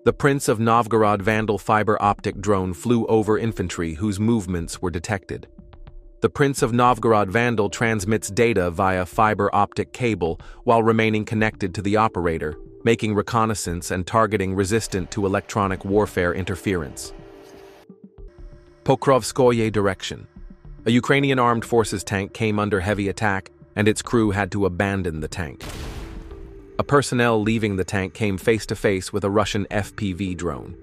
The Prince of Novgorod Vandal fiber optic drone flew over infantry whose movements were detected. The Prince of Novgorod Vandal transmits data via fiber optic cable while remaining connected to the operator, making reconnaissance and targeting resistant to electronic warfare interference. Pokrovskoye direction. A Ukrainian armed forces tank came under heavy attack, and its crew had to abandon the tank. A personnel leaving the tank came face-to-face with a Russian FPV drone.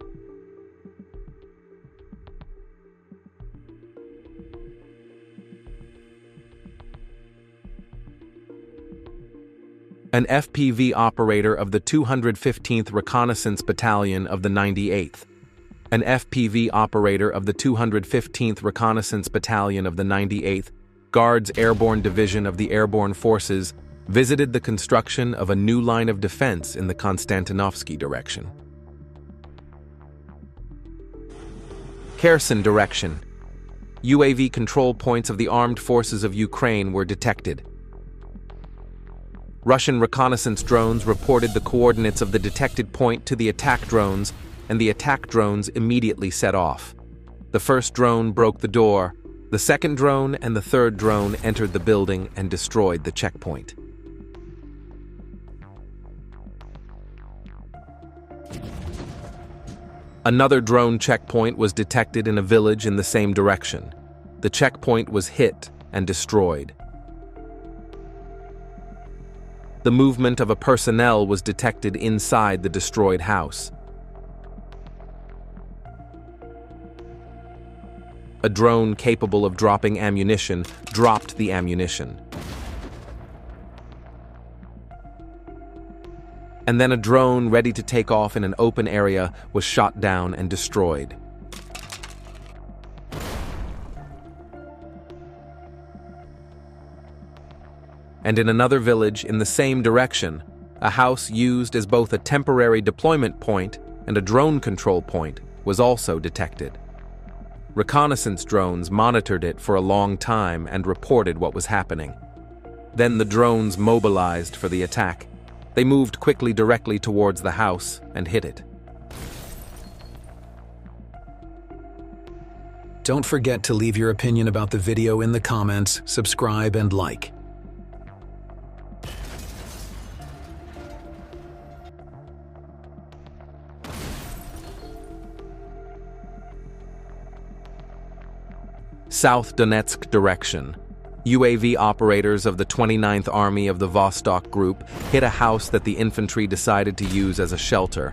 An FPV operator of the 215th Reconnaissance Battalion of the 98th. An FPV operator of the 215th Reconnaissance Battalion of the 98th Guards Airborne Division of the Airborne Forces visited the construction of a new line of defense in the Konstantinovsky direction. Kherson direction. UAV control points of the armed forces of Ukraine were detected. Russian reconnaissance drones reported the coordinates of the detected point to the attack drones, and the attack drones immediately set off. The first drone broke the door, the second drone and the third drone entered the building and destroyed the checkpoint. Another drone checkpoint was detected in a village in the same direction. The checkpoint was hit and destroyed. The movement of a personnel was detected inside the destroyed house. A drone capable of dropping ammunition dropped the ammunition. And then a drone ready to take off in an open area was shot down and destroyed. And in another village in the same direction, a house used as both a temporary deployment point and a drone control point was also detected. Reconnaissance drones monitored it for a long time and reported what was happening. Then the drones mobilized for the attack. They moved quickly directly towards the house and hit it. Don't forget to leave your opinion about the video in the comments, subscribe and like. South Donetsk direction. UAV operators of the 29th Army of the Vostok Group hit a house that the infantry decided to use as a shelter.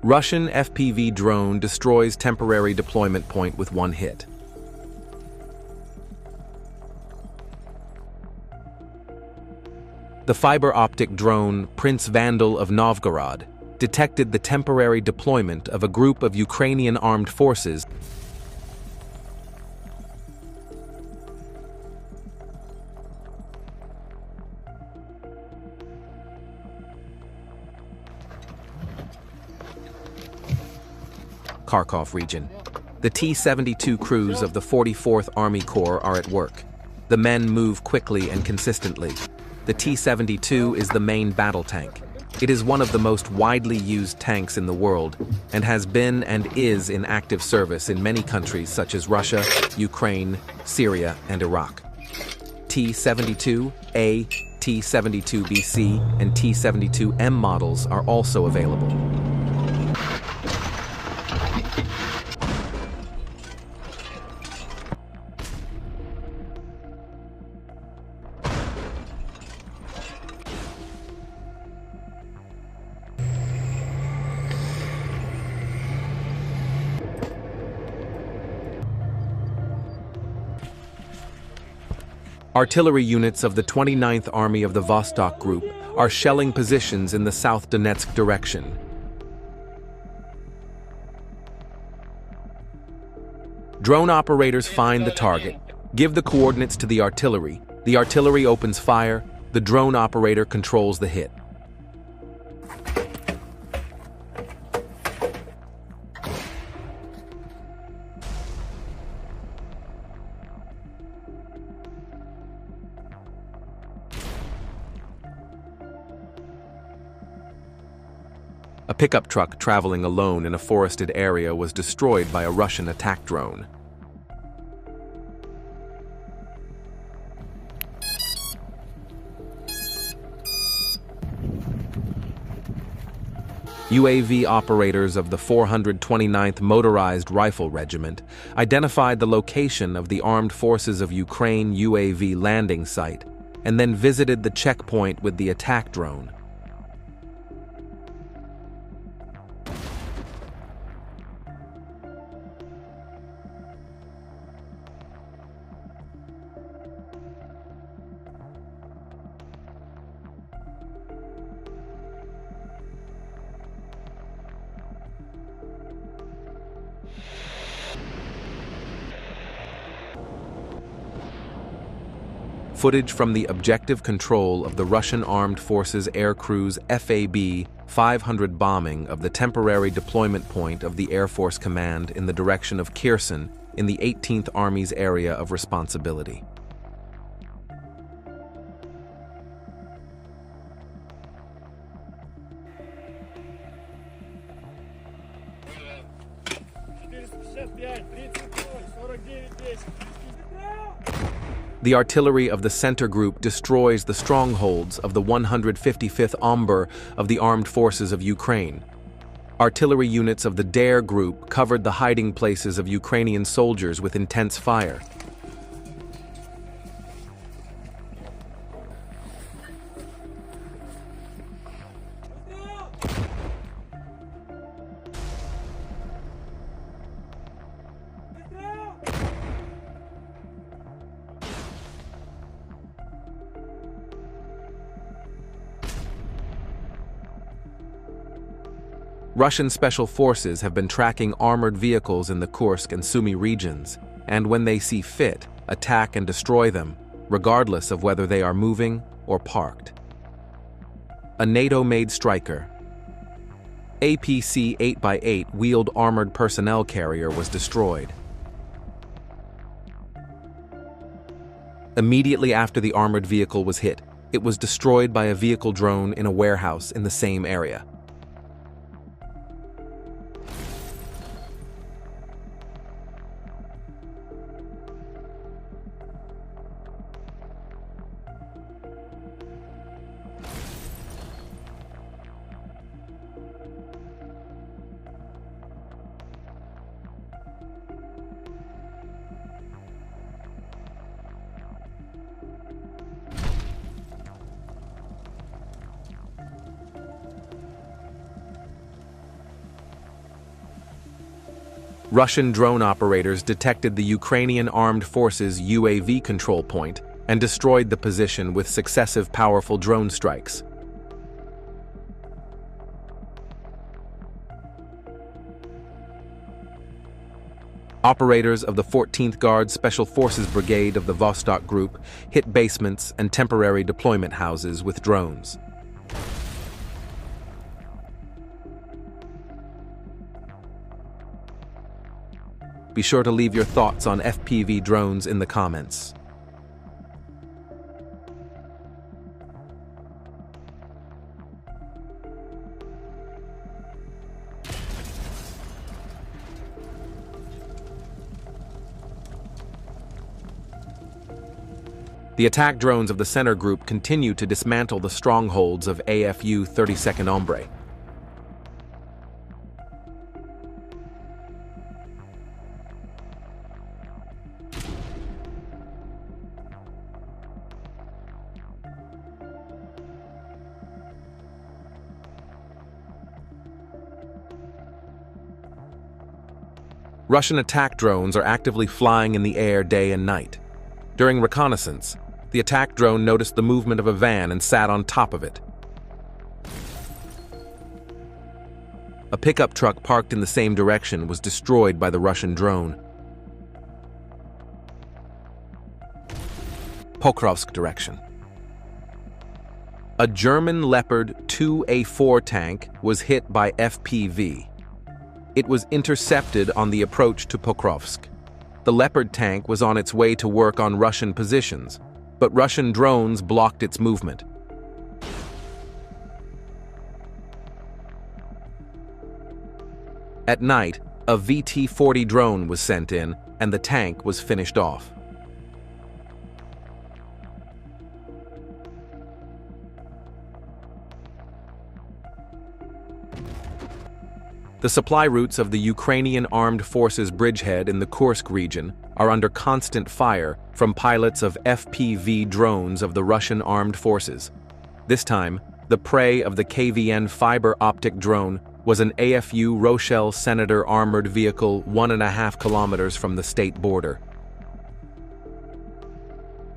Russian FPV drone destroys temporary deployment point with one hit. The fiber optic drone Prince Vandal of Novgorod detected the temporary deployment of a group of Ukrainian armed forces . Kharkiv region. The T-72 crews of the 44th Army Corps are at work. The men move quickly and consistently. The T-72 is the main battle tank. It is one of the most widely used tanks in the world and has been and is in active service in many countries such as Russia, Ukraine, Syria, and Iraq. T-72A, T-72BC, and T-72M models are also available. Artillery units of the 29th Army of the Vostok Group are shelling positions in the South Donetsk direction. Drone operators find the target, give the coordinates to the artillery, The artillery opens fire, the drone operator controls the hit. A pickup truck traveling alone in a forested area was destroyed by a Russian attack drone. UAV operators of the 429th Motorized Rifle Regiment identified the location of the Armed Forces of Ukraine UAV landing site and then visited the checkpoint with the attack drone. Footage from the objective control of the Russian Armed Forces Aircrew's FAB-500 bombing of the temporary deployment point of the Air Force Command in the direction of Kherson in the 18th Army's area of responsibility. The artillery of the center group destroys the strongholds of the 155th Omber of the Armed Forces of Ukraine. Artillery units of the Dare group covered the hiding places of Ukrainian soldiers with intense fire. Russian special forces have been tracking armored vehicles in the Kursk and Sumy regions, and when they see fit, attack and destroy them, regardless of whether they are moving or parked. A NATO-made Striker, APC 8x8 wheeled armored personnel carrier was destroyed. Immediately after the armored vehicle was hit, it was destroyed by a vehicle drone in a warehouse in the same area. Russian drone operators detected the Ukrainian Armed Forces UAV control point and destroyed the position with successive powerful drone strikes. Operators of the 14th Guard Special Forces Brigade of the Vostok Group hit basements and temporary deployment houses with drones. Be sure to leave your thoughts on FPV drones in the comments. The attack drones of the center group continue to dismantle the strongholds of AFU 32nd Ombre. Russian attack drones are actively flying in the air day and night. During reconnaissance, the attack drone noticed the movement of a van and sat on top of it. A pickup truck parked in the same direction was destroyed by the Russian drone. Pokrovsk direction. A German Leopard 2A4 tank was hit by FPV. It was intercepted on the approach to Pokrovsk. The Leopard tank was on its way to work on Russian positions, but Russian drones blocked its movement. At night, a VT-40 drone was sent in, and the tank was finished off. The supply routes of the Ukrainian Armed Forces bridgehead in the Kursk region are under constant fire from pilots of FPV drones of the Russian Armed Forces. This time, the prey of the KVN fiber optic drone was an AFU Rochelle Senator armored vehicle 1.5 kilometers from the state border.